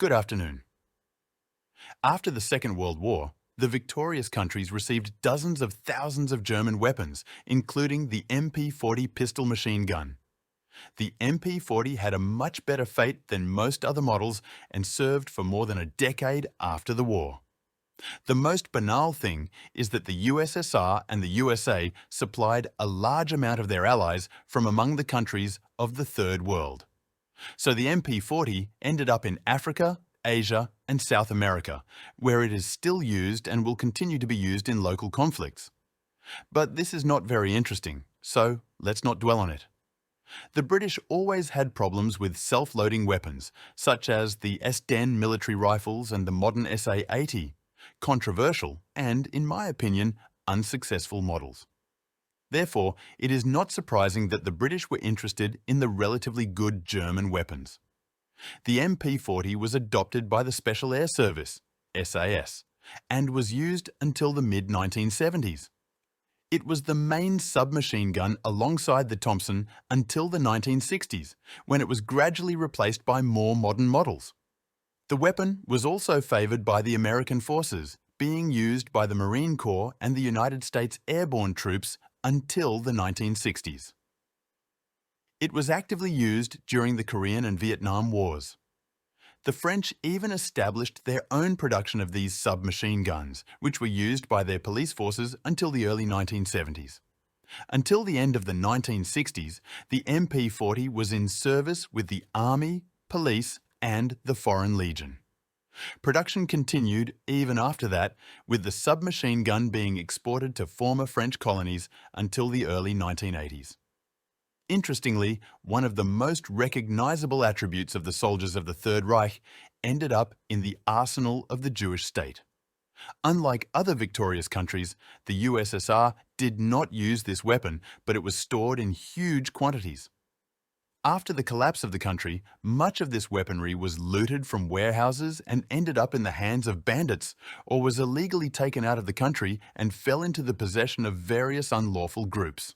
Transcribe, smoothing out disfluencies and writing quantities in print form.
Good afternoon. After the Second World War, the victorious countries received dozens of thousands of German weapons, including the MP-40 pistol machine gun. The MP-40 had a much better fate than most other models and served for more than a decade after the war. The most banal thing is that the USSR and the USA supplied a large amount of their allies from among the countries of the Third World. So the MP-40 ended up in Africa, Asia, and South America, where it is still used and will continue to be used in local conflicts. But this is not very interesting, so let's not dwell on it. The British always had problems with self-loading weapons, such as the STEN military rifles and the modern SA-80, controversial and, in my opinion, unsuccessful models. Therefore, it is not surprising that the British were interested in the relatively good German weapons. The MP-40 was adopted by the Special Air Service, SAS, and was used until the mid-1970s. It was the main submachine gun alongside the Thompson until the 1960s, when it was gradually replaced by more modern models. The weapon was also favoured by the American forces, being used by the Marine Corps and the United States Airborne troops until the 1960s. It was actively used during the Korean and Vietnam Wars. The French even established their own production of these submachine guns, which were used by their police forces until the early 1970s. Until the end of the 1960s, the MP-40 was in service with the Army, Police, and the Foreign Legion. Production continued even after that, with the submachine gun being exported to former French colonies until the early 1980s. Interestingly, one of the most recognizable attributes of the soldiers of the Third Reich ended up in the arsenal of the Jewish state. Unlike other victorious countries, the USSR did not use this weapon, but it was stored in huge quantities. After the collapse of the country, much of this weaponry was looted from warehouses and ended up in the hands of bandits, or was illegally taken out of the country and fell into the possession of various unlawful groups.